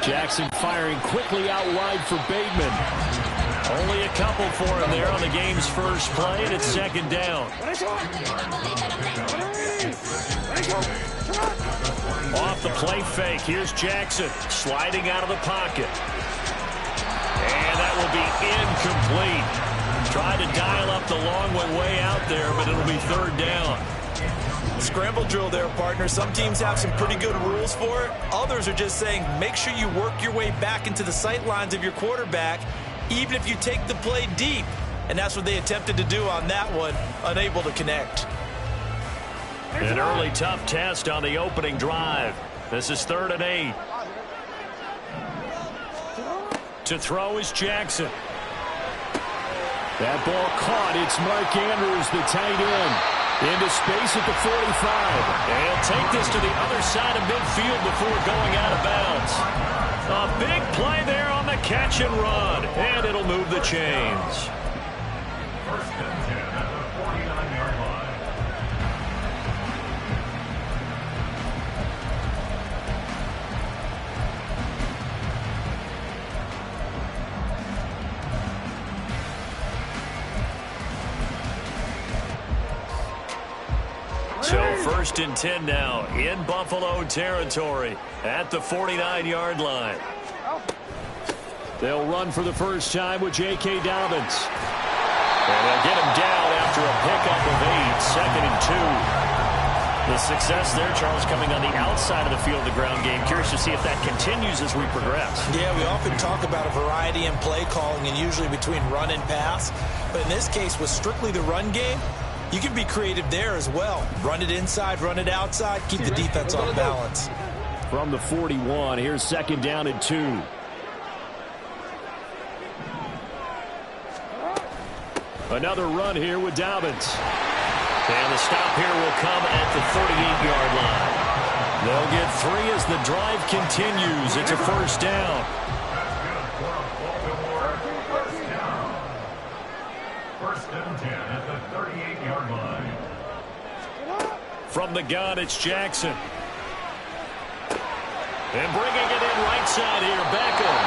Jackson firing quickly out wide for Bateman. Only a couple for him there on the game's first play, and it's second down. Off the play fake, here's Jackson sliding out of the pocket. And that will be incomplete. Tried to dial up the long one way out there, but it'll be third down. Scramble drill there, partner. Some teams have some pretty good rules for it. Others are just saying make sure you work your way back into the sight lines of your quarterback, even if you take the play deep. And that's what they attempted to do on that one, unable to connect. An early tough test on the opening drive. This is 3rd and 8. To throw is Jackson. That ball caught. It's Mark Andrews, the tight end. Into space at the 45. They'll take this to the other side of midfield before going out of bounds. A big play there on the catch and run. And it'll move the chains. First and 10 at the 49-yard line. So 1st and 10 now in Buffalo territory at the 49-yard line. They'll run for the first time with J.K. Dobbins. And they'll get him down after a pickup of 8, 2nd and 2. The success there, Charles, coming on the outside of the field, the ground game. Curious to see if that continues as we progress. Yeah, we often talk about a variety in play calling and usually between run and pass. But in this case, with strictly the run game, you can be creative there as well. Run it inside, run it outside, keep the defense off balance. From the 41, here's 2nd down and 2. Another run here with Dobbins. And the stop here will come at the 38-yard line. They'll get 3 as the drive continues. It's a first down. First and 10 at the 38-yard line. From the gun, it's Jackson. And bringing it in right side here, Beckham.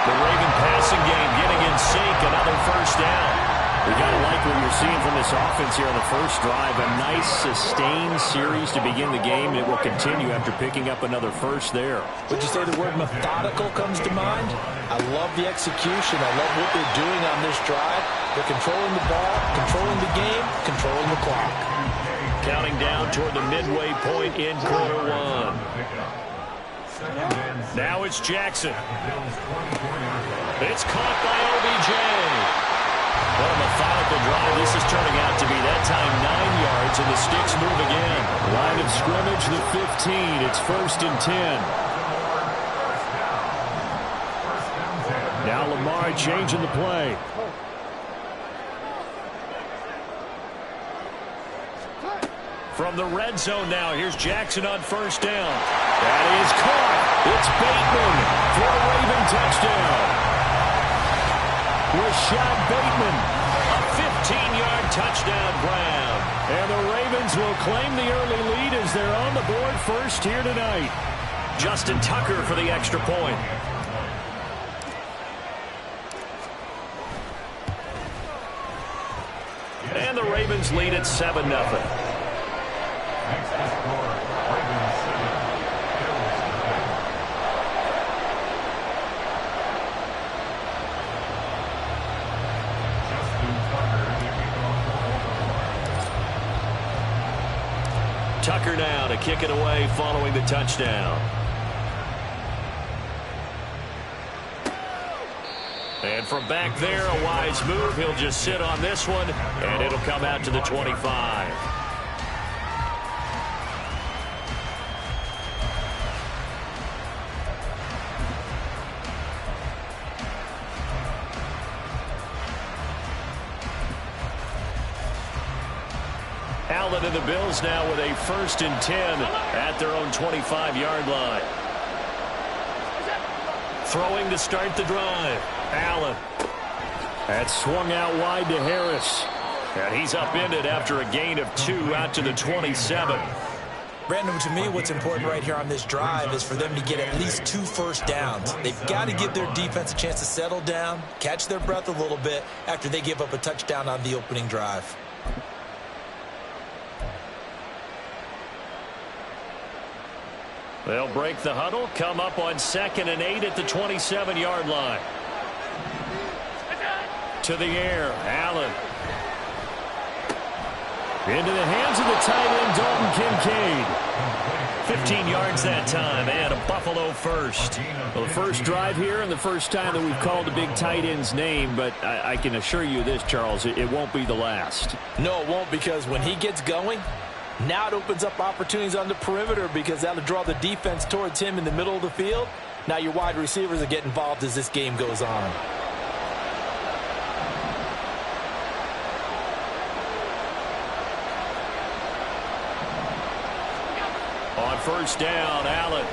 The Raven passing game getting in sync. Another first down. We got to like what you're seeing from this offense here on the first drive. A nice, sustained series to begin the game. It will continue after picking up another first there. Would you say the word methodical comes to mind? I love the execution. I love what they're doing on this drive. They're controlling the ball, controlling the game, controlling the clock. Counting down toward the midway point in quarter 1. Now it's Jackson. It's caught by OBJ. What a methodical drive. This is turning out to be that time 9 yards, and the sticks move again. Line of scrimmage, the 15. It's 1st and 10. Now Lamar changing the play. From the red zone now, here's Jackson on first down. That is caught. It's Bateman for a Raven touchdown. Rashad Bateman, a 15-yard touchdown grab. And the Ravens will claim the early lead as they're on the board first here tonight. Justin Tucker for the extra point. And the Ravens lead at 7-0. Tucker now to kick it away following the touchdown. And from back there, a wise move. He'll just sit on this one, and it'll come out to the 25. Allen and the Bills now with a 1st and 10 at their own 25-yard line. Throwing to start the drive. Allen. That swung out wide to Harris. And he's upended after a gain of 2 out to the 27. Brandon, to me, what's important right here on this drive is for them to get at least 2 first downs. They've got to give their defense a chance to settle down, catch their breath a little bit after they give up a touchdown on the opening drive. They'll break the huddle, come up on 2nd and 8 at the 27-yard line. To the air, Allen. Into the hands of the tight end, Dalton Kincaid. 15 yards that time, and a Buffalo first. Well, the first drive here and the first time that we've called a big tight end's name, but I can assure you this, Charles, it won't be the last. No, it won't, because when he gets going, now it opens up opportunities on the perimeter because that'll draw the defense towards him in the middle of the field. Now your wide receivers will get involved as this game goes on. On first down, Allen.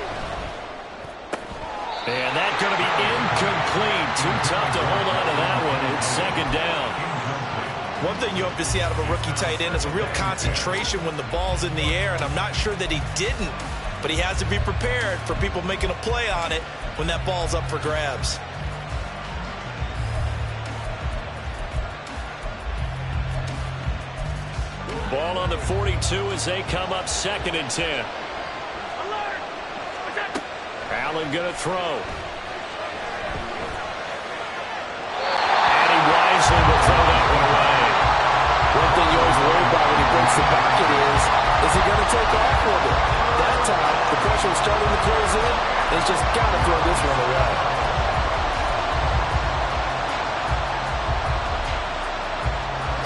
And that's going to be incomplete. Too tough to hold on to that one. It's 2nd down. One thing you hope to see out of a rookie tight end is a real concentration when the ball's in the air, and I'm not sure that he didn't, but he has to be prepared for people making a play on it when that ball's up for grabs. Ball on the 42 as they come up 2nd and 10. Allen going to throw. And he wisely will throw that one away. One thing you always worry about when he breaks the pocket is he going to take off with it? That time, the pressure was starting to close in, and he's just got to throw this one away.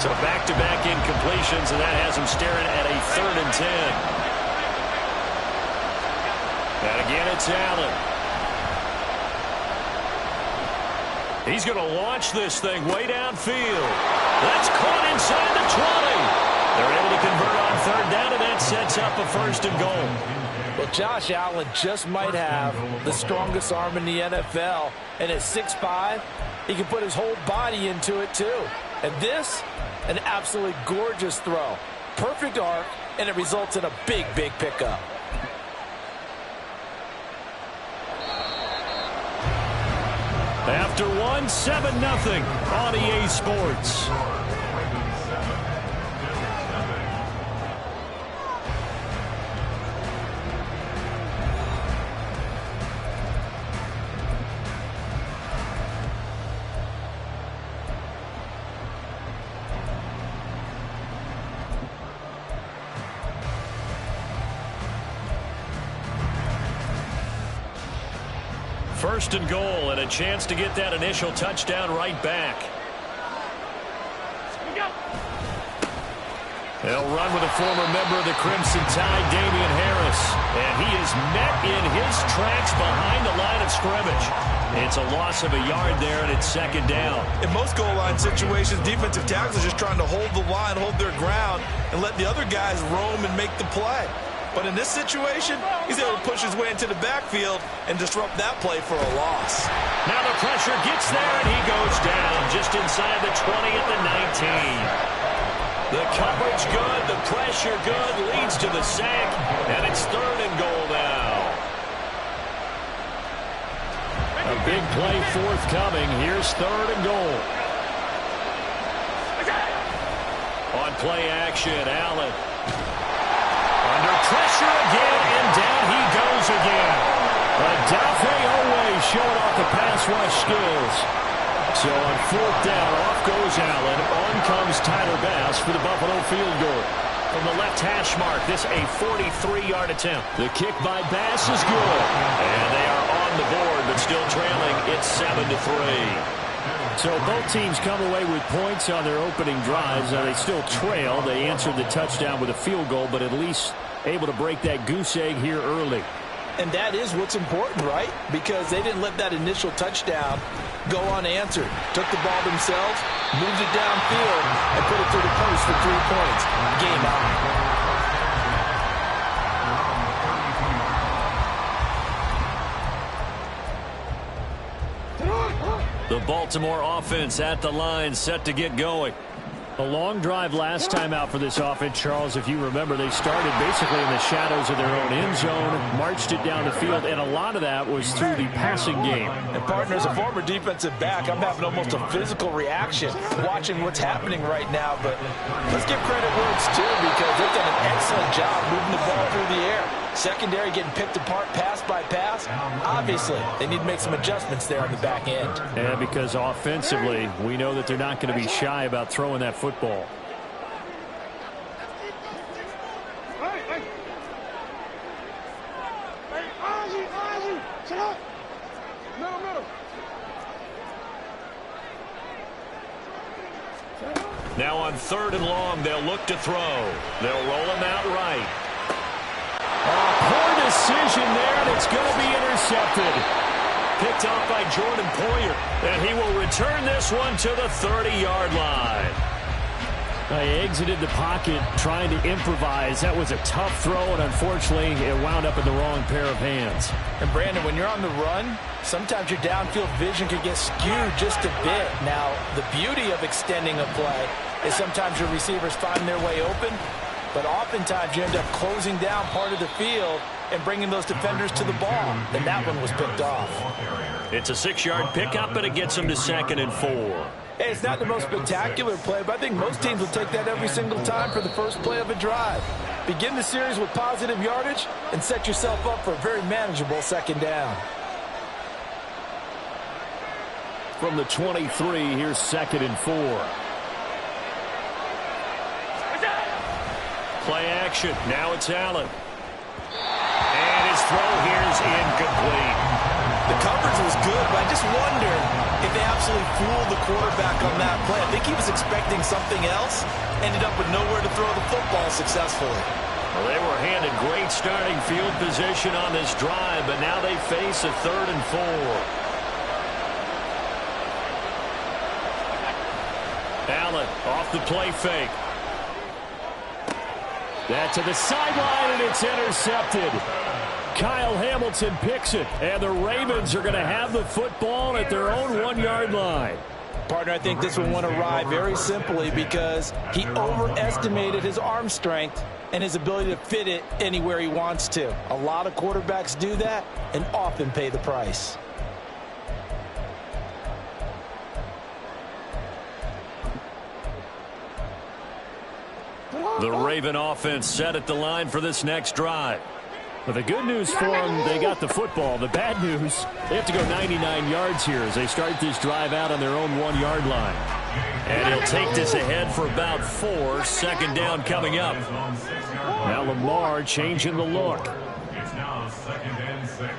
So back-to-back incompletions, and that has him staring at a 3rd and 10. And again, it's Allen. He's going to launch this thing way downfield. That's caught inside the 20. They're able to convert on 3rd down, and that sets up a 1st and goal. Well, Josh Allen just might have the strongest arm in the NFL, and at 6'5", he can put his whole body into it too. And this, an absolutely gorgeous throw. Perfect arc, and it results in a big, big pickup. After one, 7-0 on EA Sports. First and goal, and a chance to get that initial touchdown right back. They'll run with a former member of the Crimson Tide, Damian Harris. And he is met in his tracks behind the line of scrimmage. It's a loss of a yard there, and it's 2nd down. In most goal line situations, defensive tackles are just trying to hold the line, hold their ground, and let the other guys roam and make the play. But in this situation, he's able to push his way into the backfield and disrupt that play for a loss. Now the pressure gets there, and he goes down just inside the 20 at the 19. The coverage good, the pressure good, leads to the sack, and it's 3rd and goal now. A big play forthcoming. Here's 3rd and goal. On play action, Allen. Under pressure again, and down he goes again. Odafe Oweh showing off the pass rush skills. So on 4th down, off goes Allen. On comes Tyler Bass for the Buffalo field goal. From the left hash mark, this a 43-yard attempt. The kick by Bass is good. And they are on the board, but still trailing. It's 7-3. So both teams come away with points on their opening drives. Now they still trail. They answered the touchdown with a field goal, but at least able to break that goose egg here early. And that is what's important, right? Because they didn't let that initial touchdown go unanswered. Took the ball themselves, moved it downfield, and put it through the post for 3 points. Game on. The Baltimore offense at the line, set to get going. A long drive last time out for this offense, Charles. If you remember, they started basically in the shadows of their own end zone, marched it down the field, and a lot of that was through the passing game. And partner, as a former defensive back, I'm having almost a physical reaction watching what's happening right now. But let's give credit where it's due, because they've done an excellent job moving the ball through the air. Secondary getting picked apart pass by pass. Obviously, they need to make some adjustments there on the back end. Yeah, because offensively, we know that they're not going to be shy about throwing that football. Now on 3rd and long, they'll look to throw. They'll roll him out right. Poor decision there, and it's going to be intercepted. Picked off by Jordan Poyer, and he will return this one to the 30-yard line. He exited the pocket trying to improvise. That was a tough throw, and unfortunately, it wound up in the wrong pair of hands. And Brandon, when you're on the run, sometimes your downfield vision can get skewed just a bit. Now, the beauty of extending a play is sometimes your receivers find their way open, but oftentimes you end up closing down part of the field and bringing those defenders to the ball. And that one was picked off. It's a 6-yard pickup, and it gets them to 2nd and 4. Hey, it's not the most spectacular play, but I think most teams will take that every single time for the first play of a drive. Begin the series with positive yardage and set yourself up for a very manageable 2nd down. From the 23, here's 2nd and 4. Play action. Now it's Allen. And his throw here is incomplete. The coverage was good, but I just wonder if they absolutely fooled the quarterback on that play. I think he was expecting something else, ended up with nowhere to throw the football successfully. Well, they were handed great starting field position on this drive, but now they face a 3rd and 4. Allen off the play fake. That to the sideline, and it's intercepted. Kyle Hamilton picks it, and the Ravens are going to have the football at their own 1-yard line. Partner, I think this one went awry very simply because he overestimated his arm strength and his ability to fit it anywhere he wants to. A lot of quarterbacks do that and often pay the price. The Raven offense set at the line for this next drive. But the good news for them, they got the football. The bad news, they have to go 99 yards here as they start this drive out on their own 1-yard line. And he'll take this ahead for about 4. 2nd down coming up. Now Lamar changing the look. It's now 2nd and 6.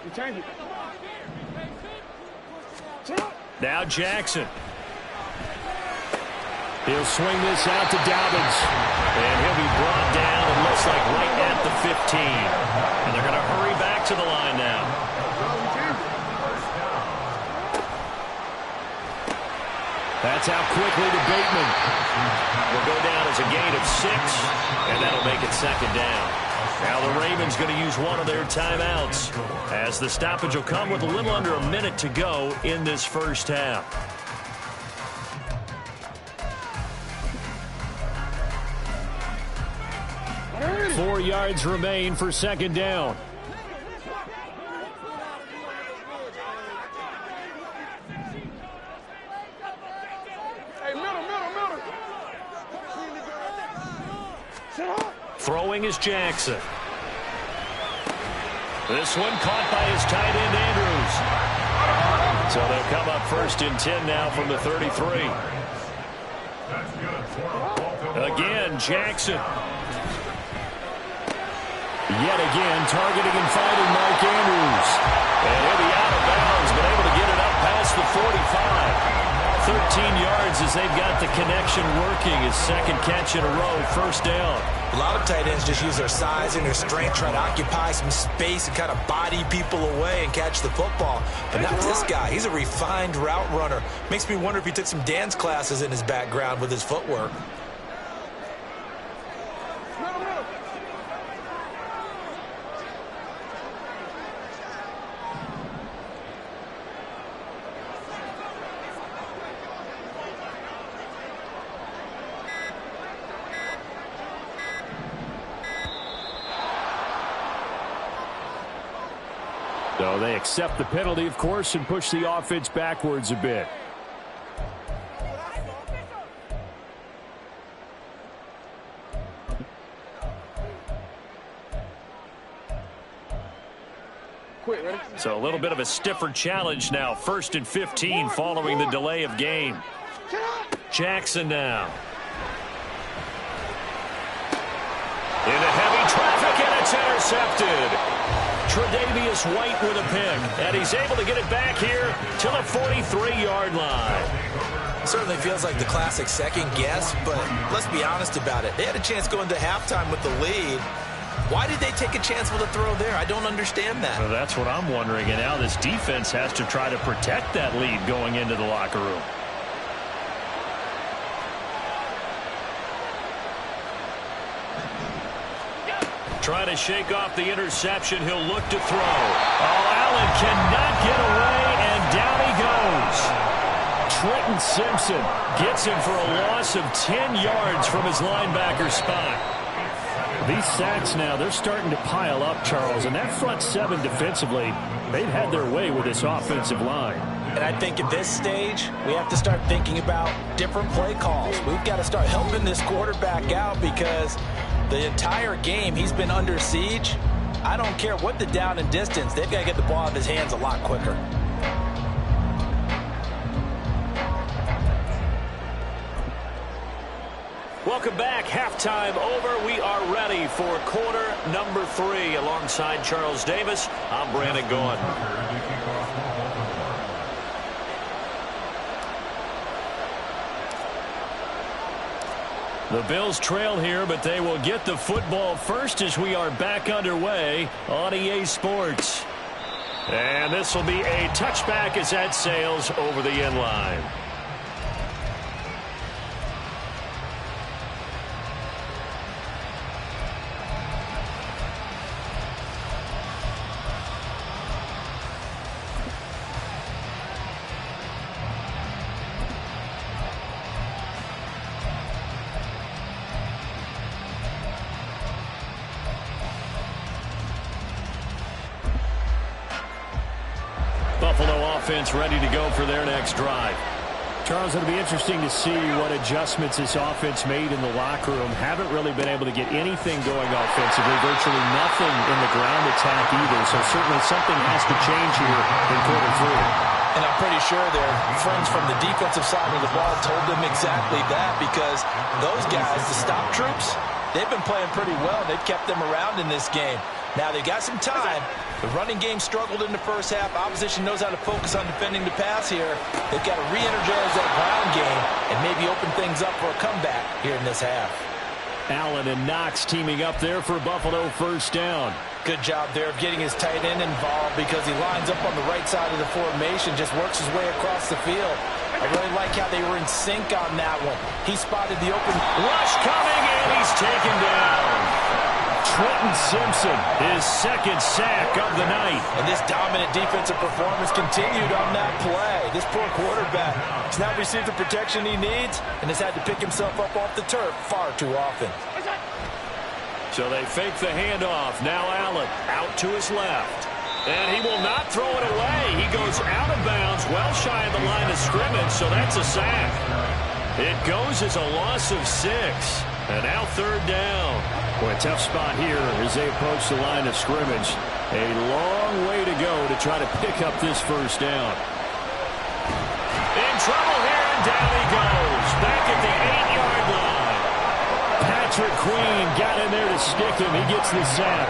You change it. Now Jackson. He'll swing this out to Dobbins. And he'll be brought down, it looks like right at the 15. And they're going to hurry back to the line now. That's out quickly to Bateman. Will go down as a gain of 6, and that'll make it 2nd down. Now the Ravens going to use one of their timeouts as the stoppage will come with a little under a minute to go in this first half. Four yards remain for 2nd down. Throwing is Jackson. This one caught by his tight end, Andrews. So they'll come up 1st and 10 now from the 33. Again, Jackson. Yet again, targeting and finding Mark Andrews. And he'll be out of bounds, but able to get it up past the 45. 13 yards as they've got the connection working. His 2nd catch in a row, 1st down. A lot of tight ends just use their size and their strength, try to occupy some space and kind of body people away and catch the football. But not this guy. He's a refined route runner. Makes me wonder if he took some dance classes in his background with his footwork. So they accept the penalty, of course, and push the offense backwards a bit. So a little bit of a stiffer challenge now. 1st and 15 following the delay of game. Jackson now. Into heavy traffic, and it's intercepted. Tre'Davious White with a pick, and he's able to get it back here to the 43-yard line. Certainly feels like the classic second guess, but let's be honest about it. They had a chance going to halftime with the lead. Why did they take a chance with a throw there? I don't understand that. Well, that's what I'm wondering, and now this defense has to try to protect that lead going into the locker room. Trying to shake off the interception. He'll look to throw. Oh, Allen cannot get away, and down he goes. Trenton Simpson gets him for a loss of 10 yards from his linebacker spot. These sacks now, they're starting to pile up, Charles, and that front seven defensively, they've had their way with this offensive line. And I think at this stage, we have to start thinking about different play calls. We've got to start helping this quarterback out because the entire game he's been under siege. I don't care what the down and distance, they've got to get the ball out of his hands a lot quicker. Welcome back. Halftime over. We are ready for quarter number 3. Alongside Charles Davis, I'm Brandon Gaudin. The Bills trail here, but they will get the football first as we are back underway on EA Sports. And this will be a touchback as that sails over the end line. Buffalo offense ready to go for their next drive. Charles, it'll be interesting to see what adjustments this offense made in the locker room. Haven't really been able to get anything going offensively, virtually nothing in the ground attack either. So certainly something has to change here in quarter 3. And I'm pretty sure their friends from the defensive side of the ball told them exactly that because those guys, the stop troops, they've been playing pretty well. They've kept them around in this game. Now they've got some time. The running game struggled in the first half. Opposition knows how to focus on defending the pass here. They've got to re-energize that ground game and maybe open things up for a comeback here in this half. Allen and Knox teaming up there for Buffalo first down. Good job there of getting his tight end involved because he lines up on the right side of the formation, just works his way across the field. I really like how they were in sync on that one. He spotted the open rush coming, and he's taken down. Trenton Simpson, his second sack of the night. And this dominant defensive performance continued on that play. This poor quarterback has not received the protection he needs and has had to pick himself up off the turf far too often. So they fake the handoff. Now Allen out to his left. And he will not throw it away. He goes out of bounds, well shy of the line of scrimmage, so that's a sack. It goes as a loss of 6. And now third down. Boy, a tough spot here as they approach the line of scrimmage. A long way to go to try to pick up this first down. In trouble here, and down he goes. Back at the 8-yard line. Patrick Queen got in there to stick him. He gets the sack.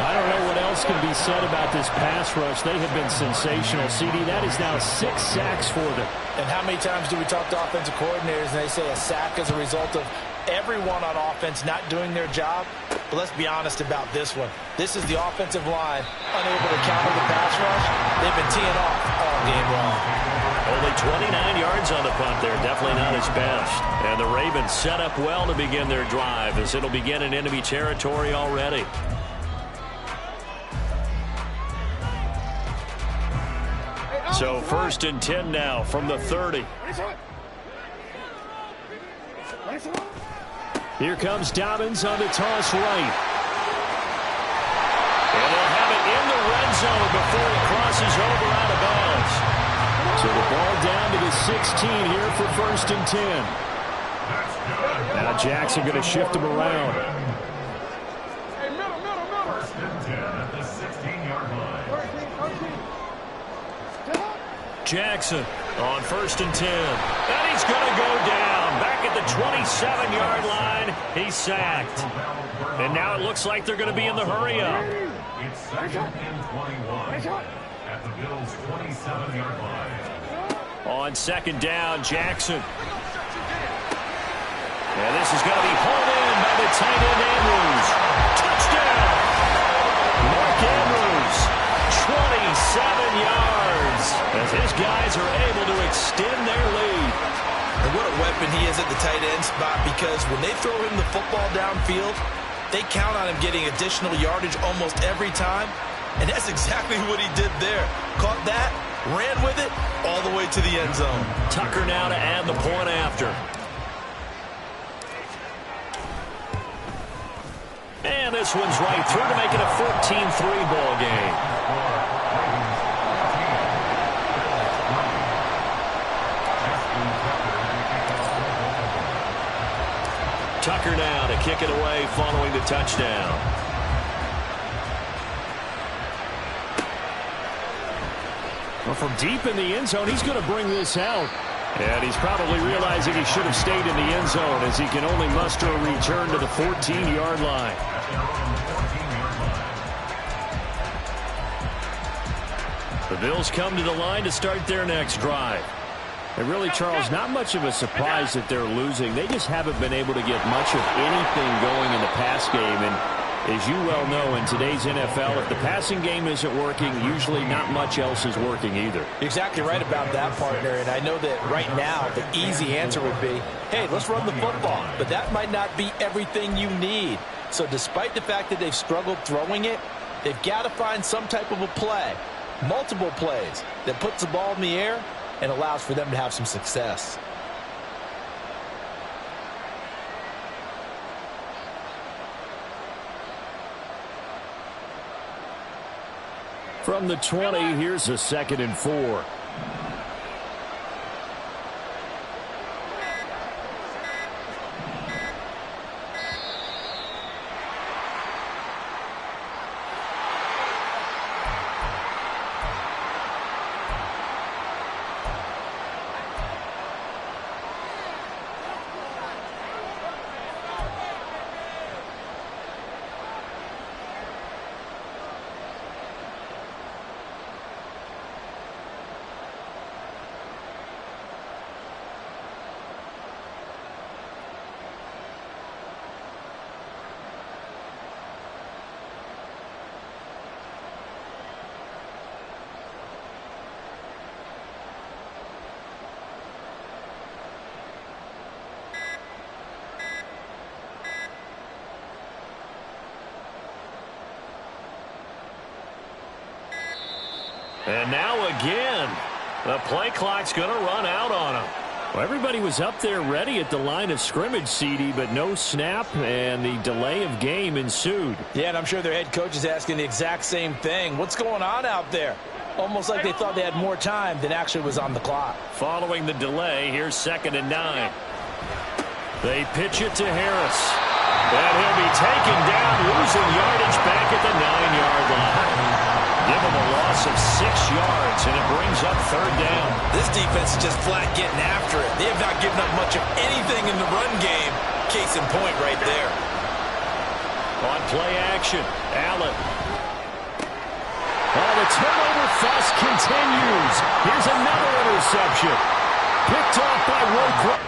I don't know what else can be said about this pass rush. They have been sensational. CD, that is now 6 sacks for them. And how many times do we talk to offensive coordinators and they say a sack is a result of everyone on offense not doing their job? But let's be honest about this one. This is the offensive line unable to counter the pass rush. They've been teeing off all game long. Only 29 yards on the punt there. Definitely not his best. And the Ravens set up well to begin their drive as it'll begin in enemy territory already. So 1st and 10 now from the 30. Here comes Dobbins on the toss right. And they'll have it in the red zone before it crosses over out of bounds. So the ball down to the 16 here for 1st and 10. Now Jackson going to shift him around. Hey, middle. 1st and 10 at the 16-yard line. 13. Jackson on 1st and 10. And he's going to go down. Back at the 27-yard line. He's sacked. And now it looks like they're going to be in the hurry-up. It's 2nd and 21 at the Bills' 27-yard line. On 2nd down, Jackson. And this is going to be hauled in by the tight end, Andrews. Touchdown! Mark Andrews, 27 yards, as his guys are able to extend their lead. And what a weapon he is at the tight end spot, because when they throw him the football downfield, they count on him getting additional yardage almost every time. And that's exactly what he did there. Caught that, ran with it, all the way to the end zone. Tucker now to add the point after. And this one's right through to make it a 14-3 ball game. Tucker now to kick it away following the touchdown. Well, from deep in the end zone, he's going to bring this out. And he's probably realizing he should have stayed in the end zone, as he can only muster a return to the 14-yard line. The Bills come to the line to start their next drive. And really, Charles, not much of a surprise that they're losing. They just haven't been able to get much of anything going in the pass game. And as you well know, in today's NFL, if the passing game isn't working, usually not much else is working either. Exactly right about that, partner. And I know that right now the easy answer would be, hey, let's run the football. But that might not be everything you need. So despite the fact that they've struggled throwing it, they've got to find some type of a play, multiple plays, that puts the ball in the air and allows for them to have some success. From the 20, here's a 2nd and 4. And now again, the play clock's going to run out on him. Well, everybody was up there ready at the line of scrimmage, CD, but no snap, and the delay of game ensued. Yeah, and I'm sure their head coach is asking the exact same thing. What's going on out there? Almost like they thought they had more time than actually was on the clock. Following the delay, here's 2nd and 9. They pitch it to Harris. And he'll be taken down, losing yardage back at the 9-yard line. Give him a loss of 6 yards, and it brings up 3rd down. This defense is just flat getting after it. They have not given up much of anything in the run game. Case in point right there. On play action, Allen. Oh, the turnover fuss continues. Here's another interception. Picked off by Roquan.